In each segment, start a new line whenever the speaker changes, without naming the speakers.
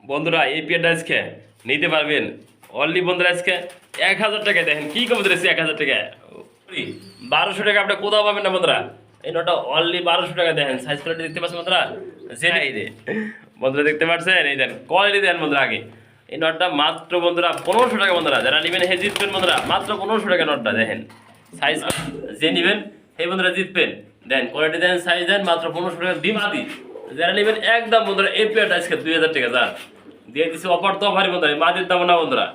বন্ধুরা এই পেয়ারটা আজকে নিতে পারবেন অনলি বন্ধুরা আজকে 1000 টাকায়। দেখেন কি কবুতর আছে 1000 টাকায়, 1200 টাকা আপনি কোথাও পাবেন না বন্ধুরা। এই নটা অনলি 1200 টাকা। দেখেন সাইজ কোয়ালিটি দেখতে পাচ্ছেন বন্ধুরা, এই রে বন্ধুরা দেখতে পাচ্ছেন, এই দেন কোয়ালিটি দেন বন্ধুরা। আগে এই নটটা মাত্র বন্ধুরা 1500 টাকা বন্ধুরা, যারা নেবেন হে জিতবেন বন্ধুরা, মাত্র 1500 টাকা নটটা। দেখেন সাইজ যে নেবেন হে বন্ধুরা জিতবেন। দেন কোয়ালিটি দেন, সাইজ দেন, মাত্র 1500 টাকা ডিমাদি। যারা নেবেন একদম বন্ধুরা এই পেয়ারটা আজকে 2000 টাকা যা দিয়ে দিচ্ছি অফার। তো অফারই বন্ধুরা, মাটির দাম না বন্ধুরা।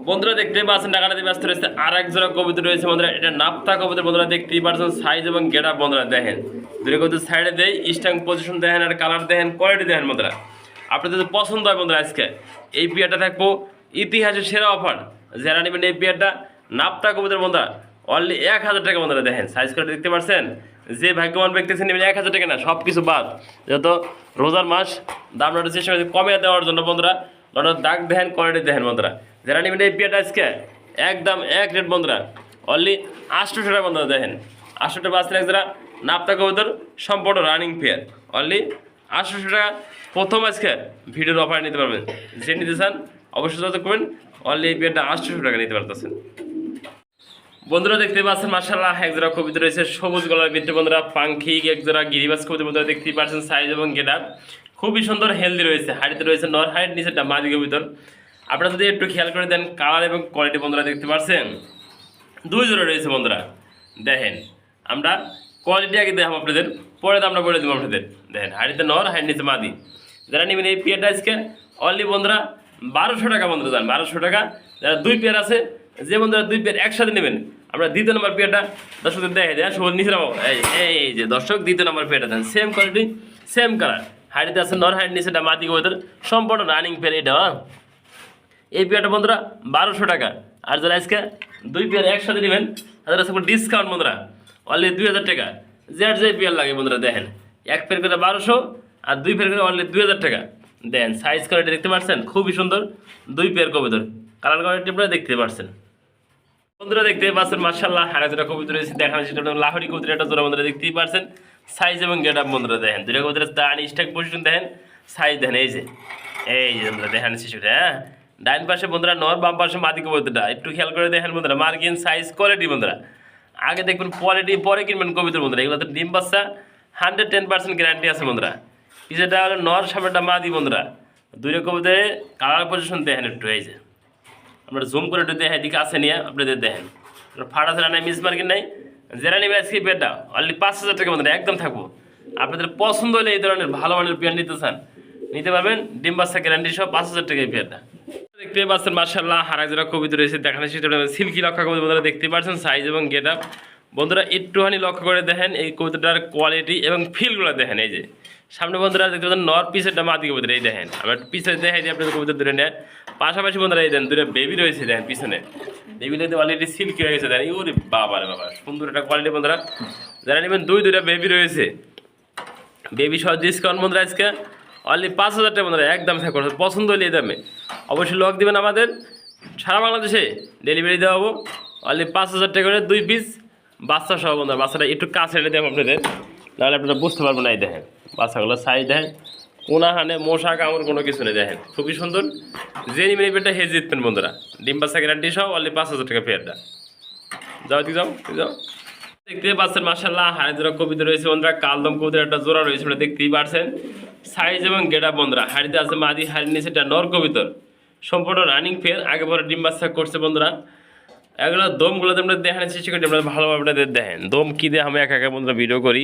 বন্ধুরা দেখতেই পাচ্ছেন টাকাটা ব্যস্ত রয়েছে। আর এক জোড়া কবুতর রয়েছে বন্ধুরা, এটা নাপ্তা কবুতর বন্ধুরা, দেখতেই পাচ্ছেন সাইজ এবং গেট আপ বন্ধুরা। দেখেন দুটো কবুতর সাইডে দেয়, স্ট্যাং পজিশন দেখেন, আর কালার দেখেন, কোয়ালিটি দেখেন বন্ধুরা। আপনাদের যদি পছন্দ হয় বন্ধুরা আজকে এই পেয়ারটা থাকবো ইতিহাসের সেরা অফার। যারা নেবেন এই পেয়ারটা নাপ্তা কবুতর বন্ধুরা অনলি 1000 টাকা বন্ধুরা। দেখেন সাইজ করে দেখতে পাচ্ছেন, যে ভাগ্যবান ব্যক্তি নেবেন 1000 টাকা না, সব কিছু বাদ। যত রোজার মাস দাম নটা চেষ্টা করছি কমে দেওয়ার জন্য বন্ধুরা। নটার দাগ দেখেন, কোয়ালিটি দেখেন বন্ধুরা। যারা নেবেন এই পেয়ারটা আজকে একদম এক রেট বন্ধুরা, অনলি 800 টাকা বন্ধুরা। দেখেন 800 টাকা বাঁচলেন যারা নাপ্তা কবুতর সম্পূর্ণ রানিং পেয়ার, অনলি 800 টাকা প্রথম আজকে ভিডিওর অফার নিতে পারবেন। যে নিতে চান অবশ্যই যোগাযোগ করবেন, অনলি এই পেয়ারটা 800 টাকা নিতে পারতেছেন। বন্ধুরা দেখতে পাচ্ছেন মাশাআল্লাহ একজোড়া কবুতর রয়েছে সবুজ গলার ভিতরে বন্ধুরা, পাঙ্খি একজোড়া গিরিবাজ কবুতর বন্ধুরা দেখতেই পাচ্ছেন, সাইজ এবং গেটআপ খুবই সুন্দর, হেলদি রয়েছে। হাড়িতে রয়েছে নর, হাইট নিচেটা মাদি কবুতর। আপনারা যদি একটু খেয়াল করে দেন কালার এবং কোয়ালিটি বন্ধুরা দেখতে পাচ্ছেন দুই জোড়া রয়েছে বন্ধুরা। দেখেন আমরা কোয়ালিটি আগে দেখাবো আপনাদের, পরে আমরা বলে দেবো আপনাদের। দেখেন হাড়িতে নর, হাইট নিচে মাদি। যারা নেবেন এই পেয়ারটা আজকে অনলি বন্ধুরা 1200 টাকা বন্ধুরা দেন, 1200 টাকা। যারা দুই পেয়ার আছে, যে বন্ধুরা দুই পেয়ার একসাথে নেবেন, আমরা দ্বিতীয় নম্বর পেয়ারটা দর্শকদের দেখে দেয় সব নিচে নামাবো। এই যে দর্শক দ্বিতীয় নম্বর পেয়ারটা দেন, সেম কোয়ালিটি সেম কালার, হাইটে আছে নর, হাইট নিচেটা মাদি কবুতর, সম্পূর্ণ রানিং পেয়ার এটা। এই পেয়ারটা বন্ধুরা 1200 টাকা। আর যারা আজকে দুই পেয়ার একসাথে নেবেন তাদের সব ডিসকাউন্ট বন্ধুরা অনলি 2000 টাকা। যার যে পেয়ার লাগে বন্ধুরা দেখেন, এক পেয়ার করে 1200 আর দুই পেয়ার করে অনলি 2000 টাকা। দেন সাইজ কোয়ালিটি দেখতে পাচ্ছেন খুবই সুন্দর, দুই পেয়ার কবুতর, কালার কোয়ালিটি আপনারা দেখতে পাচ্ছেন বন্ধুরা। দেখতে পাচ্ছেন মাশাআল্লাহ আর একটা কবুতর রয়েছে, দেখানো সেটা লাহোরি কবুতর, একটা জোড়া বন্ধুরা দেখতেই পাচ্ছেন, সাইজ এবং গেট আপ বন্ধুরা দেখেন। দুটো কবুতরের দাঁড় স্ট্যাক পজিশন দেখেন, সাইজ দেখেন, এই যে বন্ধুরা দেখেন শিশুটা। হ্যাঁ ডাইন পাশে বন্ধুরা নর, বাম পাশে মাদি কবুতরটা একটু খেয়াল করে দেখেন বন্ধুরা, মার্কিন সাইজ কোয়ালিটি বন্ধুরা। আগে দেখবেন কোয়ালিটি, পরে কিনবেন কবুতর বন্ধুরা। এগুলোতে ডিম বাচ্চা 110% গ্যারান্টি আছে বন্ধুরা। পিছাটা হলো নর, সামনেটা মাদি বন্ধুরা। দুইটা কবুতরে কালার পজিশন দেখেন একটু, এই যে আমরা জুম করে একটু দেখে এদিকে আছে নিয়ে আপনাদের দেখেন, ফাটা ছাড়া নাই, মিস মার্কিন নাই। যারা নেবে আজকে পেয়ারটা অনলি 5000 টাকা বন্ধুরা একদম থাকবো। আপনাদের পছন্দ হলে এই ধরনের ভালো মানের পেয়ার নিতে চান নিতে পারবেন, ডিম বাচ্চা গ্যারান্টি সব 5000 টাকা এই পেয়ারটা। দেখতে পাচ্ছেন মাশাআল্লাহ আর একজোড়া কবুতর রয়েছে, দেখানো সেটা সিল্কি লক্ষা কবুতর বন্ধুরা দেখতে পাচ্ছেন, সাইজ এবং গেট আপ বন্ধুরা একটুখানি লক্ষ্য করে দেখেন এই কবুতরটার কোয়ালিটি এবং ফিলগুলো দেখেন। এই যে সামনে বন্ধুরা দেখতে পাচ্ছেন নর, পিছেরটা মাদি কবুতর, এই দেখেন আমরা পিছনে দেখাই দিই আপনাদের কবুতর ধরে নেন। পাশাপাশি বন্ধুরা এই দেন দুটো বেবি রয়েছে দেখেন পিছনে, বেবিগুলোতে অলরেডি সিল্কি হয়ে গেছে দেখেন। ওরে বাবা রে বাবা, সুন্দর একটা কোয়ালিটি বন্ধুরা। যারা নেবেন দুইটা বেবি রয়েছে, বেবি সহ ডিসকাউন্ট বন্ধুরা আজকে অনলি 5000 টাকা বন্ধুরা একদম থাকবে। পছন্দ হলে এই দামে অবশ্যই লক দেবেন, আমাদের সারা বাংলাদেশে ডেলিভারি দেওয়া হবো। অনলি 5000 টাকা করে দুই পিস বাচ্চা সহ বন্ধুরা। বাচ্চাটা একটু কাছে এনে দেবো আপনাদের, নাহলে আপনারা বুঝতে পারবেন না। এই দেখেন বাচ্চাগুলো সাইজ দেখেন, কোনা হানে মশা কামড় কোনো কিছু নেই দেখেন, খুবই সুন্দর। যে নিবেন এই পেয়ারটা হে জিতবেন বন্ধুরা, ডিম বাচ্চা গ্যারান্টি সহ অনলি 5000 টাকা পেয়ারটা। যাও তুই যাও তুই যাও। দেখতে পাচ্ছেন মাশাআল্লাহ হাড়ি জোড়া কবুতর রয়েছে বন্ধুরা, কালদম কবুতর একটা জোড়া রয়েছে আপনারা দেখতেই পাচ্ছেন, সাইজ এবং গেট আপ বন্ধুরা। হাড়িতে আছে মাদি, হাড়ির নিচে একটা নর কবুতর, সম্পূর্ণ রানিং পেয়ার, আগে পরে ডিম বাচ্চা করছে বন্ধুরা। এগুলো দমগুলো আমরা দেখানোর চেষ্টা করি, আমরা ভালোভাবে আপনাদের দেখেন দম কী দিয়ে আমি একা বন্ধুরা ভিডিও করি।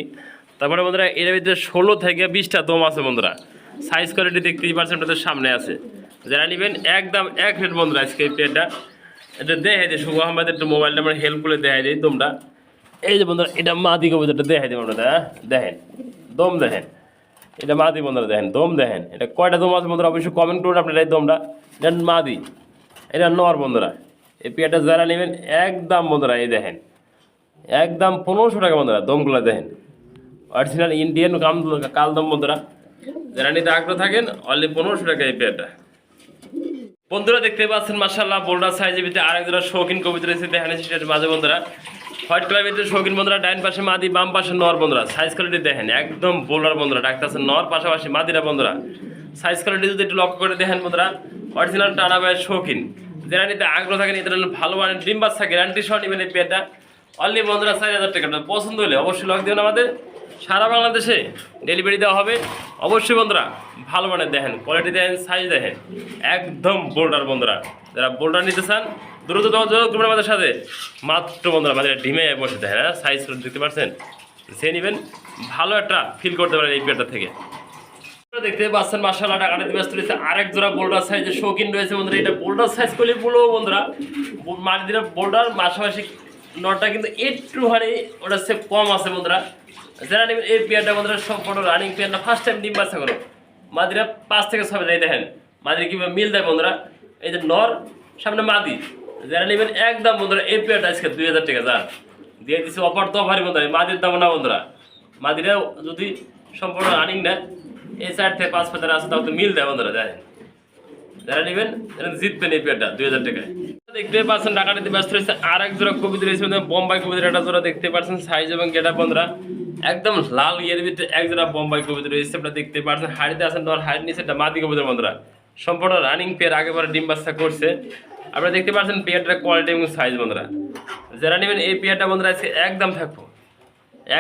তারপরে বন্ধুরা এর ভিতরে 16 থেকে 20টা দম আছে বন্ধুরা। সাইজ কোয়ালিটি দেখতেই পাচ্ছেন আপনাদের সামনে আছে। যারা নেবেন একদম এক রেট বন্ধুরা আজকে এই পেয়ারটা। এটা দেখাই দিই শুভ আহমেদের একটু মোবাইল নাম্বার হেল্প করে দেখাই দিই তোমরা। এই যে বন্ধুরা এটা মাদি কবুতরটা দেখাই দিই আপনারা, দেখেন দম দেখেন, এটা মাদি বন্ধুরা দেখেন, দম দেখেন। এটা কয়টা দম আছে বন্ধুরা অবশ্যই কমেন্ট করুন আপনারা। এই দমটা এটা মাদি, এটা নর বন্ধুরা। এই পেয়ারটা যারা নেবেন একদম বন্ধুরা এই দেখেন একদম 1500 টাকা বন্ধুরা। দমগুলো দেখেন অরিজিনাল ইন্ডিয়ান কালদম বন্ধুরা। যারা নিতে আগ্রহ থাকেন অনলি 1500 টাকা এই পেয়ারটা। বন্ধুরা দেখতে পাচ্ছেন মাশাআল্লাহ বোল্ডার সাইজের ভিতরে আরেক জোড়া শৌখিন কবুতর রয়েছে, দেখেন সেটার মাঝে বন্ধুরা হোয়াইট কালারের ভিতরে শৌখিন বন্ধুরা, ডাইন পাশে মাদি, বাম পাশে নর বন্ধুরা। সাইজ কোয়ালিটি দেখেন একদম বোল্ডার বন্ধুরা, ডাকতেছে নর, পাশাপাশি মাদিরা বন্ধুরা। সাইজ কোয়ালিটি যদি একটু লক্ষ্য করে দেখেন বন্ধুরা, অরিজিনাল টানা ভাইয়ের শৌখিন, যারা নিতে আগ্রহ থাকেন এদের ভালো মানের ডিম বাচ্চা গ্যারান্টি সহ নেবেন এই পেয়ারটা অনলি বন্ধুরা 4000 টাকা। পছন্দ হলে অবশ্যই লক দেবেন, আমাদের সারা বাংলাদেশে ডেলিভারি দেওয়া হবে। অবশ্যই বন্ধুরা ভালো মানের দেখেন, কোয়ালিটি দেখেন, সাইজ দেখেন, একদম বোল্ডার বন্ধুরা। যারা বোল্ডার নিতে চান দ্রুত যোগাযোগ করবেন আমাদের সাথে। মাত্র বন্ধুরা আমাদের ডিমে বসে দেখেন, হ্যাঁ সাইজ দেখতে পাচ্ছেন, সে নেবেন ভালো একটা ফিল করতে পারেন এই পেয়ারটা থেকে। দেখতে পাচ্ছেন মাশাআল্লাহ টাকাটা ব্যস্ত রয়েছে আরেক জোড়া বোল্ডার সাইজের শৌখিন রয়েছে বন্ধুরা। এটা বোল্ডার সাইজ করলে বলবো বন্ধুরা, মাটি দিলে বোল্ডার মাসামাসি নটটা কিন্তু একটুখানি ওটা সে কম আছে বন্ধুরা। যারা নেবেন এই পেয়ারটা বন্ধুরা সম্পূর্ণ রানিং পেয়ারটা ফার্স্ট টাইম ডিম বাচ্চা করো, মাদিরা 5 থেকে 6 যাই দেখেন মাদিরা কীভাবে মিল দেয় বন্ধুরা। এই যে নর সামনে মাদি, যারা নেবেন একদম বন্ধুরা এই পেয়ারটা আজকে 2000 টাকা যা দিয়ে দিচ্ছে অফার তো অফারই বন্ধুরা, মাদির দাম না বন্ধুরা। মাদিরা যদি সম্পূর্ণ রানিং না এই 4 থেকে 5 পাতার আছে তাও তো মিল দেয় বন্ধুরা। দেখেন যারা নেবেন জিতবেন এই পেয়ারটা 2000 টাকায়। দেখতে পাচ্ছেন টাকাটিতে ব্যস্ত রয়েছে আর এক জোড়া কবিতা রয়েছে বোম্বাই কবিতার একটা জোড়া দেখতে পাচ্ছেন, সাইজ এবং গেটা বন্ধুরা একদম লাল ইয়ের ভিতরে এক জোড়া বোম্বাই কবিতা রয়েছে আপনারা দেখতে পাচ্ছেন। হাড়িতে আছেন তোমার হাড়ির নিচে একটা মাদি কবিতার বন্ধুরা, সম্পূর্ণ রানিং পেয়ার, আগেবারে ডিম বাচ্চা করছে। আপনারা দেখতে পাচ্ছেন পেয়ারটার কোয়ালিটি এবং সাইজ বন্ধুরা। যারা নেবেন এই পেয়ারটা বন্ধুরা আজকে একদম থাকবো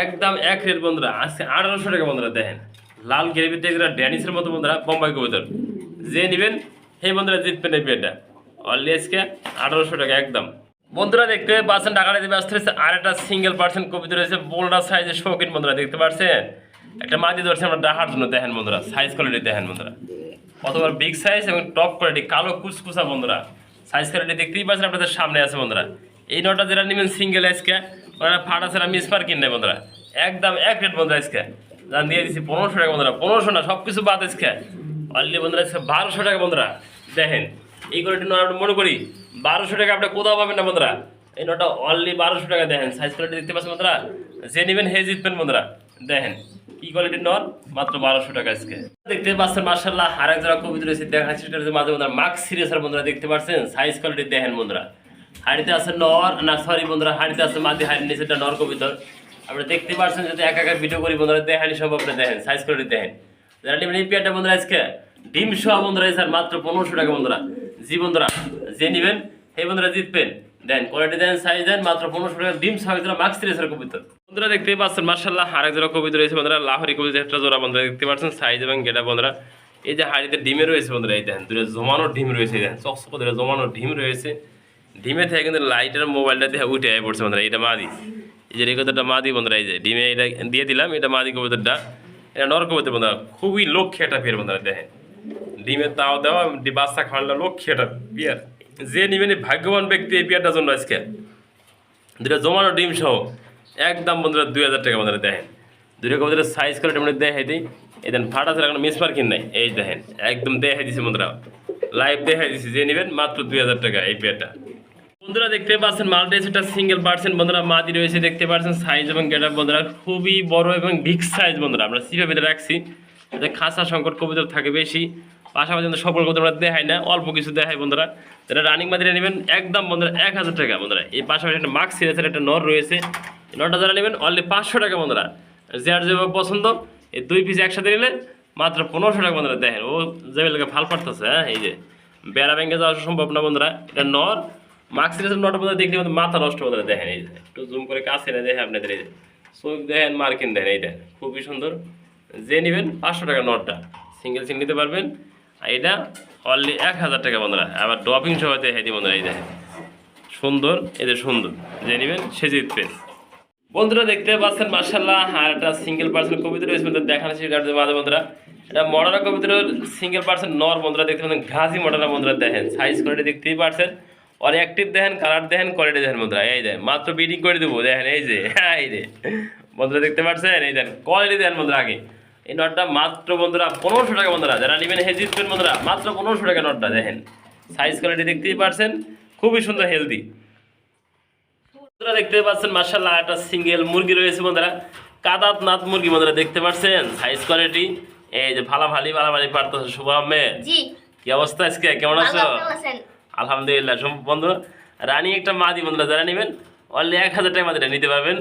একদম এক রেট বন্ধুরা, আজকে 1800 টাকা বন্ধুরা। দেখেন লাল গ্রেভিতে একটা ড্যানিসের মতো বন্ধুরা বোম্বাই কবিতার, যে নেবেন সেই বন্ধুরা জিতবেন এই পেয়ারটা অনলি আজকে 1800 টাকা একদম। বন্ধুরা দেখতে পাচ্ছেন টাকাটা ব্যস্ত রয়েছে আর একটা সিঙ্গেল পার্সেন্ট কবিতা রয়েছে বোল্ডার সাইজের শৌখিন বন্ধুরা দেখতে পাচ্ছেন। একটা মাদি ধরছে আমরা ডাহার জন্য, দেখেন বন্ধুরা সাইজ কোয়ালিটি দেখেন বন্ধুরা, কতবার বিগ সাইজ এবং টপ কোয়ালিটি, কালো কুচকুচা বন্ধুরা। সাইজ কোয়ালিটি দেখতেই পাচ্ছেন আপনাদের সামনে আছে বন্ধুরা। এই নটা যারা নেবেন সিঙ্গেল আজকে ওরা ফাটা ছাড়া মিসপার কিনবে বন্ধুরা, একদম এক রেট বন্ধুরা। আজকে যা দিয়ে দিচ্ছি 1500 টাকা বন্ধুরা, 1500 না সব কিছু বাদ আজকে অনলি বন্ধুরা আজকে 1200 টাকা বন্ধুরা। দেখেন এই কোয়ালিটি নট মনে করি 1200 টাকা আপনি কোথাও পাবেন না বন্ধুরা, এই নটা অনলি 1200 টাকা। দেখেন সাইজ কোয়ালিটি দেখতে পাচ্ছেন বন্ধুরা, যে নেবেন হে জিতবেন বন্ধুরা। দেখেন কি কোয়ালিটির নট, মাত্র 1200 টাকা আজকে। দেখতে পাচ্ছেন মাশাআল্লাহ আরেক জোড়া কবিতা রয়েছে দেখাচ্ছি মাঝে বন্ধুরা মার্ক সিরিয়াসের বন্ধুরা দেখতে পাচ্ছেন। সাইজ কোয়ালিটি দেখেন বন্ধুরা, হাড়িতে আছে নর না সরি বন্ধুরা, হাড়িতে আছে মাদি, হাড়ির নিচে একটা নর কবিতর। আপনারা দেখতে পাচ্ছেন যদি এক এক ভিডিও করি বন্ধুরা দেখানি সম্ভব না। দেখেন সাইজ কোয়ালিটি দেখেন, যারা নেবেন এই পেয়ারটা বন্ধুরা আজকে ডিম সহ বন্ধুরা স্যার মাত্র 1500 টাকা বন্ধুরা। জি বন্ধুরা যে নেবেন সেই বন্ধুরা জিতবেন। দেন কোয়ালিটি দেন, সাইজ দেন, মাত্র 1500 টাকা ডিম সহ জোড়া মার্ক সিরিয়াসের কবিতর বন্ধুরা দেখতে পাচ্ছেন। মাশাআল্লাহ আরেক জোড়া কবিতা রয়েছে বন্ধুরা, লাহোরি কবিতা একটা জোড়া বন্ধুরা দেখতে পাচ্ছেন, সাইজ এবং গেটা বন্ধুরা। এই যে হাড়িতে ডিমে রয়েছে বন্ধুরা, এই দেখেন দুটো জমানো ডিম রয়েছে, দেখেন চকচক করে জমানো ডিম রয়েছে। ডিমে থেকে কিন্তু লাইটের মোবাইলটা দিয়ে উঠে আয় পড়ছে বন্ধুরা। এটা মাদি, এই যে এই কবিতাটা মাদি বন্ধুরা, এই যে ডিমে এটা দিয়ে দিলাম, এটা মাদি কবিতাটা, এটা নর কবিতা বন্ধুরা। খুবই লক্ষ্যে একটা পেয়ার বন্ধুরা। দেখেন ডিমের তাও দেওয়া বাচ্চা খাওয়ালে লক্ষ্যে একটা পেয়ার, যে নিবেন ভাগ্যবান ব্যক্তি এই পেয়ারটার জন্য আজকে। দুটো জমানো ডিম সহ একদম বন্ধুরা 2000 টাকা বন্ধুরা। দেখেন দুটো কবিতার সাইজ করে দেখাই দিই, এই দেন ফাটা ছাড়া কোনো মিস মার্কিং নাই, এই দেখেন একদম দেখাই দিচ্ছি বন্ধুরা, লাইভ দেখাই দিচ্ছি, যে নেবেন মাত্র 2000 টাকা এই পেয়ারটা বন্ধুরা। দেখতে পাচ্ছেন মাল্টি সেটা সিঙ্গেল পার্সেন্ট বন্ধুরা, মাদি রয়েছে দেখতে পাচ্ছেন। সাইজ এবং গেটআপ বন্ধুরা খুবই বড় এবং বিগ সাইজ বন্ধুরা। আমরা সিপে ভিতরে রাখছি যাতে খাসা সংকট কবিতর থাকে বেশি, পাশাপাশি সকল কবিতা আমরা দেখাই না, অল্প কিছু দেখাই বন্ধুরা। যারা রানিং মাদিরা নেবেন একদম বন্ধুরা 1000 টাকা বন্ধুরা। এই পাশাপাশি একটা মার্ক সিরিয়াসের একটা নর রয়েছে, নরটা যারা নেবেন অনলি 500 টাকা বন্ধুরা। যার যেভাবে পছন্দ এই 2 পিস একসাথে নিলে মাত্র 1500 টাকা বন্ধুরা। দেখেন ও যেগুলোকে ভাল পারতেছে, হ্যাঁ এই যে বেড়া ব্যাঙ্গে যাওয়া সম্ভব না বন্ধুরা। এটা নর মার্ক সিরিয়াসের নটা বন্ধুরা দেখলে মাথা নষ্ট বন্ধুরা। দেখেন এই যে একটু জুম করে কাছে না দেখে আপনাদের, এই যে চোখ দেখেন মার্কিন দেখেন, এই দেখেন খুবই সুন্দর। যে নেবেন 500 টাকা নটটা সিঙ্গেল সিঙ্গেল নিতে পারবেন, আর এটা অনলি 1000 টাকা বন্ধুরা। আবার ড্রপিং সহ দেখে দিই বন্ধুরা, এই দেখেন সুন্দর, এই যে সুন্দর, যে নেবেন সে জিতবেন বন্ধুরা। দেখতে পাচ্ছেন মাশাআল্লাহ আর একটা সিঙ্গেল পার্সেন্ট কবিতা রয়েছে দেখানো মাঝে বন্ধুরা। এটা মডার্ন কবিতার সিঙ্গেল পার্সেন্ট নর বন্ধুরা দেখতে পাচ্ছেন, ঘাসি মডার্ন বন্ধুরা। দেখেন সাইজ কোয়ালিটি দেখতেই পারছেন, আর অ্যাক্টিভ দেখেন, কালার দেখেন, কোয়ালিটি দেখেন বন্ধুরা। এই দেখেন মাত্র বিডিং করে দেবো, দেখেন এই যে এই যে বন্ধুরা দেখতে পাচ্ছেন, এই দেখেন কোয়ালিটি দেখেন বন্ধুরা। আগে এই নটটা মাত্র বন্ধুরা 1500 টাকা বন্ধুরা। যারা নেবেন হে জিতবেন বন্ধুরা, মাত্র 1500 টাকা নটটা। দেখেন সাইজ কোয়ালিটি দেখতেই পারছেন, খুবই সুন্দর হেলদি বন্ধুরা। দেখতে পাচ্ছেন মাশাআল্লাহ একটা সিঙ্গেল মুরগি রয়েছে বন্ধুরা, কাদাত নাথ মুরগি বন্ধুরা দেখতে পাচ্ছেন। সাইজ কোয়ালিটি এই যে ভালাভালি পারতেছে। শুভ আহমেদ জি, কি অবস্থা আজকে, কেমন আছো? আলহামদুলিল্লাহ। বন্ধুরা রানী একটা মাদি বন্ধুরা, যারা নেবেন অনলি 1000 টাকা মাদিটা নিতে পারবেন।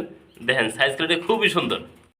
দেখেন সাইজ কোয়ালিটি খুবই সুন্দর।